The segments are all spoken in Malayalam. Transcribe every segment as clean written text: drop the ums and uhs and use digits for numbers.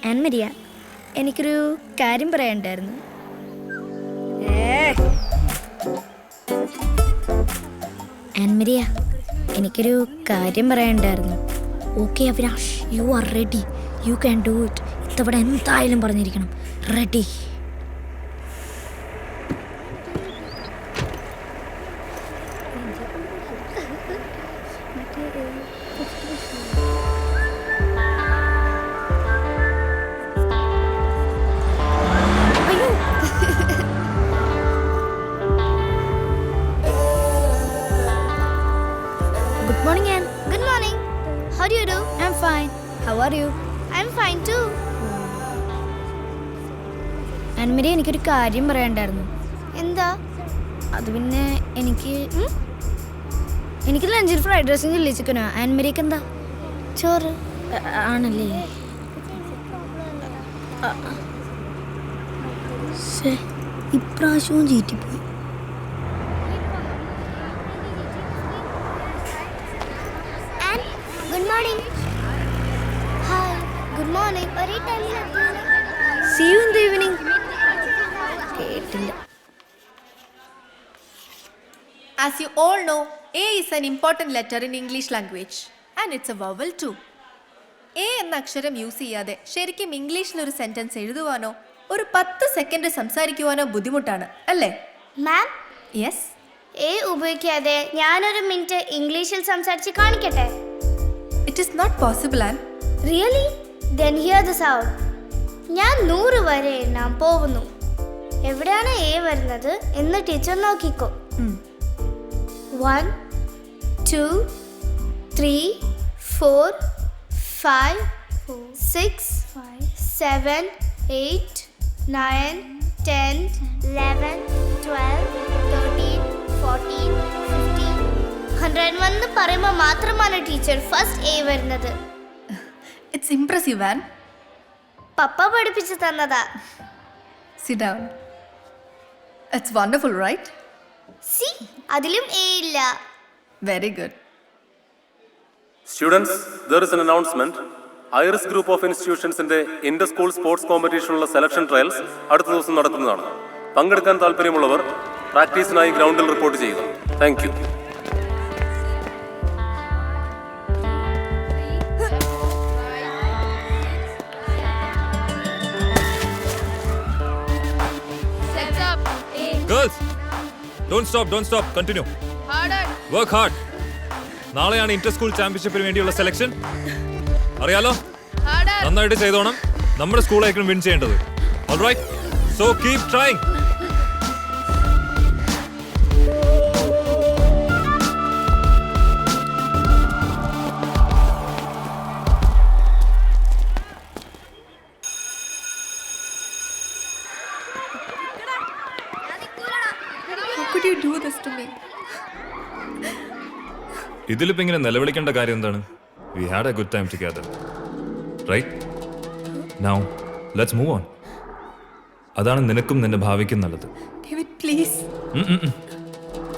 ആൻമരിയ, എനിക്കൊരു കാര്യം പറയാനുണ്ടായിരുന്നു. ആൻമരിയ, എനിക്കൊരു കാര്യം പറയാനുണ്ടായിരുന്നു. Okay Avinash, you are ready, you can do it. ഇത്തവണ എന്തായാലും പറഞ്ഞിരിക്കണം. Ready? Good morning, Anne. Good morning. How do you do? I'm fine. How are you? I'm fine too. Annmary, എനിക്കൊരു കാര്യം പറയാനുണ്ടായിരുന്നു. എന്താ? അത് പിന്നെ എനിക്ക് ലഞ്ചിൽ ഫ്രൈഡ് റൈസും ചില്ലി ചിക്കനോ. ആൻമരിക്ക് എന്താ? ചോറ്. ആണല്ലേ? ഇപ്രാവശ്യവും ചീറ്റിപ്പോയി. And good morning. Hi. Good morning. ഒരേ ടൈമിൽ See you in the evening. കേട്ടില്ല. As you all know, A is an important letter in English language and it's a vowel too. A എന്ന അക്ഷരം യൂസ് ചെയ്യാതെ ശരിക്കും ഇംഗ്ലീഷിൽ ഒരു സെന്റൻസ് എഴുതുവാനോ ഒരു 10 സെക്കൻഡ് സംസാരിക്കുവാനോ ബുദ്ധിമുട്ടാണ് അല്ലേ? മാം, യെസ്. എ ഉപയോഗിക്കാതെ ഞാനൊരു മിനിറ്റ് ഇംഗ്ലീഷിൽ സംസാരിച്ച് കാണിക്കട്ടെ? It is not possible and. Really? Then hear this out. ഞാൻ 100 വരെ എണ്ണാൻ പോകുന്നു. എവിടെയാണ് എ വരുന്നത് എന്ന് ടീച്ചർ നോക്കിക്കോ. 1 2 3 4 5 6 7 8 9 10 11 12 13 14 15 101 എന്ന് പറയുമ്പോൾ മാത്രമാണ് ടീച്ചർ ഫസ്റ്റ് എ വരുന്നത്. It's impressive and. പപ്പ പഠിപ്പിച്ചു തന്നതാ. Sit down. It's wonderful, right? C, അതിലും എ ഇല്ല. Very good. Students, there is an announcement. Iris Group of Institutions in the Inter-School Sports Competition selection trials അടുത്ത ദിവസം നടക്കുന്നതാണ്. പങ്കെടുക്കാൻ താല്പര്യമുള്ളവർ പ്രാക്ടീസിനായി ഗ്രൗണ്ടിൽ റിപ്പോർട്ട് ചെയ്യുക. Thank you. Girls, don't stop, continue. Harder. Work hard. നാളെയാണ് ഇന്റർ സ്കൂൾ ചാമ്പ്യൻഷിപ്പിന് വേണ്ടിയുള്ള സെലക്ഷൻ. അറിയാലോ? നന്നായിട്ട് ചെയ്തോണം. നമ്മുടെ സ്കൂളായിരിക്കും വിൻ ചെയ്യേണ്ടത്. Alright? So keep trying. How could you do this to me? ഇതിലിപ്പോ ഇങ്ങനെ നിലവിളിക്കേണ്ട കാര്യം എന്താണ്? We had a good time together. Right? Now, let's move on. അതാണ് നിനക്കും നിന്റെ ഭാവിക്കും നല്ലത്. David, please.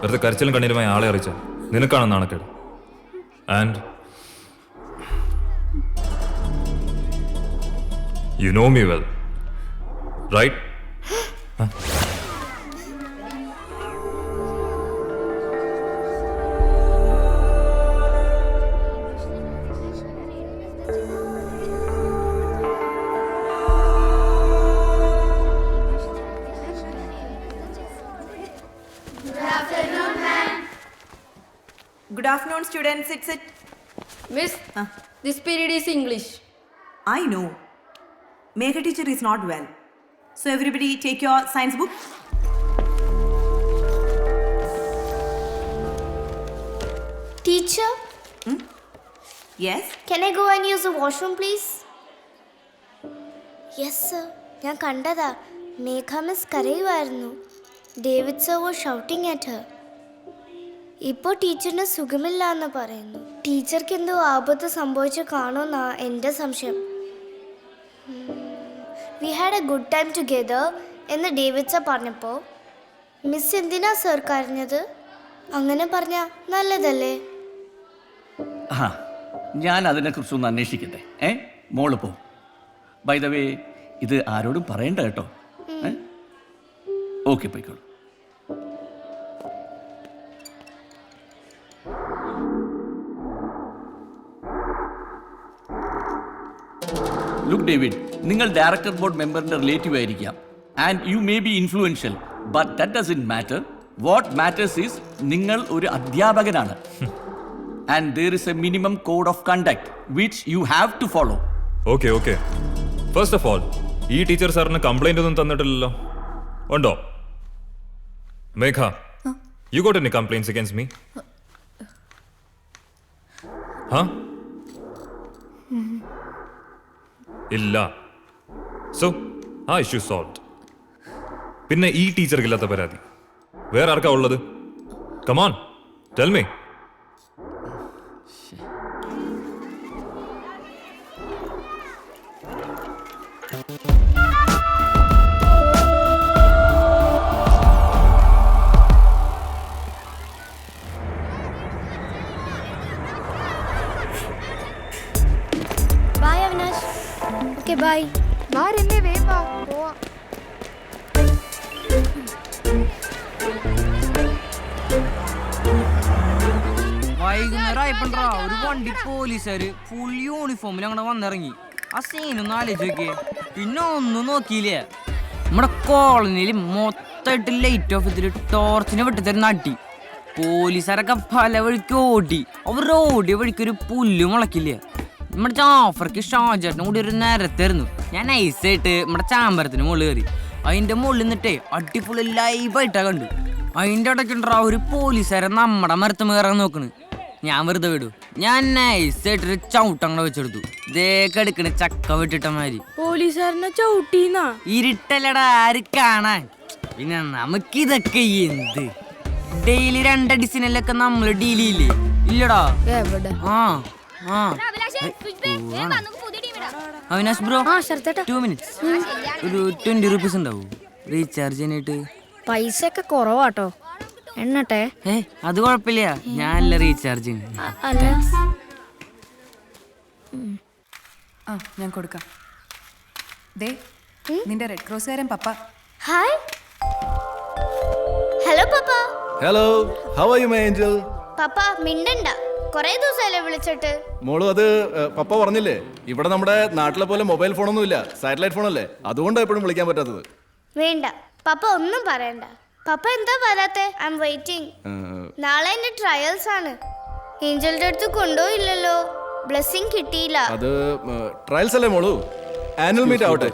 വെറുതെ കരച്ചിലും കണ്ണീരുമായി ആളെ അറിയിച്ചാൽ നിനക്കാണ് നാണക്കേട്. And you know me well. Right? Good afternoon, students. Sit. Miss, this period is English. I know. Megha teacher is not well. So everybody take your science book. Teacher, Yes. can I go and use the washroom, please? Yes, sir. ഞാൻ കണ്ടതാ. മേഘ മിസ് കരയുമായിരുന്നു. David sir was shouting at her. ഇപ്പോൾ ടീച്ചറിന് സുഖമില്ല എന്ന് പറയുന്നു. ടീച്ചർക്ക് എന്തോ ആപത്ത് സംഭവിച്ചു കാണുമെന്നാ എൻ്റെ സംശയം. We had A good time together എന്ന് ഡേവിഡ് സർ പറഞ്ഞപ്പോൾ മിസ് എന്തിനാ സർ കരഞ്ഞത്? അങ്ങനെ പറഞ്ഞാൽ നല്ലതല്ലേ? ആ, ഞാൻ അതിനെക്കുറിച്ചൊന്ന് അന്വേഷിക്കട്ടെ. മോള് പോ. ബൈ ദ വേ ഇത് ആരോടും പറയണ്ട കേട്ടോ. ഓക്കെ പോയിക്കോളൂ. ലുക്ക് ഡേവിഡ്, നിങ്ങൾ ഡയറക്ടർ ബോർഡ് മെമ്പറിന്റെ റിലേറ്റീവ് ആയിരിക്കാം and you may be influential, but that doesn't matter. What matters is നിങ്ങൾ ഒരു അധ്യാപകനാണ് and there is a minimum code of conduct which you have to follow. Okay okay. First of all, ഈ ടീച്ചർ സാറിന് കംപ്ലൈന്റ് ഒന്നും തന്നിട്ടില്ലല്ലോ, ഉണ്ടോ? Megha, you got any complaints against me? ഇല്ല. സോ ആ ഇഷ്യൂ സോൾവ്. പിന്നെ ഈ ടീച്ചർക്ക് ഇല്ലാത്ത പരാതി വേറെ ആർക്കാ ഉള്ളത്? Come on tell me. Bye Avinash. Okay bye. വാരല്ലേ വേവാ പോവാ. വൈകുന്നേരമായപ്പോണ്ടാ ഒരു വണ്ടി പോലീസുകാര് ഫുൾ യൂണിഫോമിൽ അങ്ങോട്ട് വന്നിറങ്ങി. ആ സീനൊന്നും ആലോചിച്ച് നോക്കിയേ. പിന്നെ ഒന്നും നോക്കിയില്ലേ, നമ്മുടെ കോളനിയിൽ മൊത്തമായിട്ട് ലൈറ്റ് ഓഫ് ചെയ്തിട്ട് ടോർച്ചിനെ വെട്ടിത്തരുന്ന അടി. പോലീസുകാരൊക്കെ പല വഴിക്ക് ഓടി. അവർ ഓടിയ വഴിക്ക് ഒരു പുല്ല് മുളക്കില്ല. നമ്മുടെ ജാഫർക്ക് ഷാജേട്ടനും കൂടി ഒരു നേരത്തായിരുന്നു. ഞാൻ നൈസായിട്ട് നമ്മുടെ ചാമ്പരത്തിന് മുകളിൽ കയറി. അതിൻ്റെ മുകളിൽ നിന്നിട്ടേ അടിപൊളി ലൈവായിട്ടാണ് കണ്ടു. അതിൻ്റെ ഇടയ്ക്കുണ്ടാ ഒരു പോലീസുകാരൻ നമ്മുടെ മരത്ത് കയറാൻ നോക്കണ്. ഞാൻ വെറുതെ വിടൂ. ഞാൻ നൈസായിട്ടൊരു ചവിട്ടങ്ങടെ വെച്ചെടുത്തു. ഇതേ കടുക്കണ ചക്ക വെട്ടിട്ട മാതിരി. പോലീസുകാരനെ ചവിട്ടീന്നാ? ഇരുട്ടല്ലടാ, ആര് കാണാൻ. പിന്നെ നമുക്കിതൊക്കെ എന്ത് ഡെയിലി 2 ഡിസിനല്ലൊക്കെ നമ്മൾ ഡീൽ ചെയ്യില്ലേ? ഇല്ലടാ. ആ ആ അവിനാശ് ബ്രോ, 2 minutes. ഒരു 20 rupees ഉണ്ടാവും റീചാർജ് ചെയ്യാനായിട്ട്? പൈസ ഒക്കെ കുറവാട്ടോ, എണ്ണട്ടെ? അത് കുഴപ്പമില്ല, ഞാനല്ല റീചാർജ് ചെയ്യുന്നത്. അല്ല, ഞാൻ കൊടുക്കാം. ദേ നിന്റെ റെഡ് ക്രോസുകാരൻ പപ്പ. ഹായ്. ഹലോ പപ്പ. Hello, how are you my angel? പപ്പ മിണ്ടണ്ട, കൊറേ ദിവസമല്ലേ വിളിച്ചിട്ട്. മോളു അത് പപ്പ പറഞ്ഞില്ലേ, ഇവിടെ നമ്മുടെ നാട്ടിലെ പോലെ മൊബൈൽ ഫോണൊന്നും ഇല്ല, സാറ്റലൈറ്റ് ഫോണല്ലേ, അതുകൊണ്ടാണ് എപ്പോഴും വിളിക്കാൻ പറ്റാത്തത്. വേണ്ട പപ്പ, ഒന്നും പറയണ്ട. പപ്പ എന്താ വരാത്തെ? I M waiting. നാളെ എന്റെ ട്രയൽസ് ആണ്. ഏഞ്ചലിന്റെ അടുത്ത് കൊണ്ടുപോയില്ലല്ലോ, ബ്ലെസ്സിങ് കിട്ടിയില്ല. അത് ട്രയൽസ് അല്ലേ മോളു, ആനുവൽ മീറ്റ് ആവട്ടെ,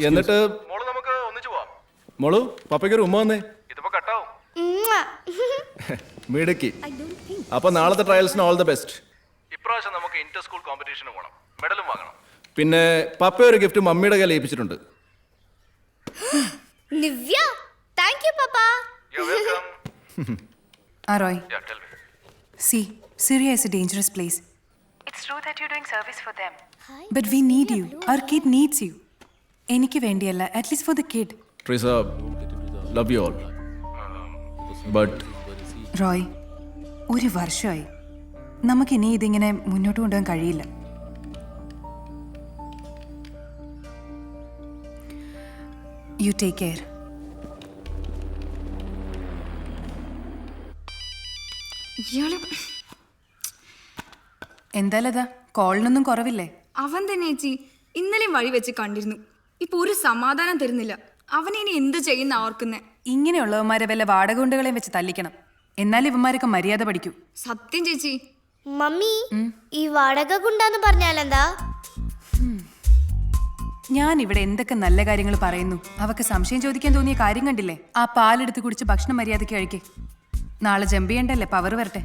എന്നിട്ട് നമുക്ക് ഒന്നിച്ചു പോവാം. മോളു, പപ്പയ്ക്ക് ഒരു ഉമ്മ വന്നേ. ഇതിപ്പോ കട്ടാവും. മിടുക്കി. അപ്പൊ നാളത്തെ ട്രയൽസിന് ഓൾ ദ ബെസ്റ്റ്. ഇപ്രാവശ്യം നമുക്ക് ഇന്റർ സ്കൂൾ കോമ്പറ്റീഷന് പോകണം, മെഡലും വാങ്ങണം. പിന്നെ പപ്പ ഒരു ഗിഫ്റ്റ് മമ്മിയുടെ കയ്യിൽ ഏൽപ്പിച്ചിട്ടുണ്ട്. നിവ്യ, താങ്ക് യു പപ്പ. Roy, see, Syria is a dangerous place. It's true that you're doing service for them. But we need you. Our kid needs you. എനിക്ക് വേണ്ടിയല്ല, at least for the kid. Teresa, love you all. But Roy, 1 വർഷമായി. നമുക്കിനി ഇതിങ്ങനെ മുന്നോട്ട് കൊണ്ടുപോകാൻ കഴിയില്ല. You take care. എന്തായാലും കോളിനൊന്നും കുറവില്ലേ? അവൻ തന്നെ ചേച്ചി, ഇന്നലെയും വഴി വെച്ച് കണ്ടിരുന്നു. ഇപ്പൊ ഒരു സമാധാനം തരുന്നില്ല. അവനെ ഇനി എന്ത് ചെയ്യുന്ന ഓർക്കുന്നേ. ഇങ്ങനെയുള്ളവന്മാരെ വല്ല വാടകകൊണ്ടുകളെയും വെച്ച് തല്ലിക്കണം, എന്നാൽ ഇവന്മാരൊക്കെ മര്യാദ പഠിക്കൂ. സത്യം ചേച്ചി. മമ്മി, ഈ വാടക ഗുണ്ടാന്ന് പറഞ്ഞാലെന്താ? ഞാൻ ഇവിടെ എന്തൊക്കെ നല്ല കാര്യങ്ങൾ പറയുന്നു. അവക്ക് സംശയം ചോദിക്കാൻ തോന്നിയ കാര്യം കണ്ടില്ലേ? ആ പാലെടുത്ത് കുടിച്ച് ഭക്ഷണം മര്യാദയ്ക്ക് കഴിക്കേ. നാളെ ജമ്പ് ചെയ്യണ്ടല്ലേ, പവർ വരട്ടെ.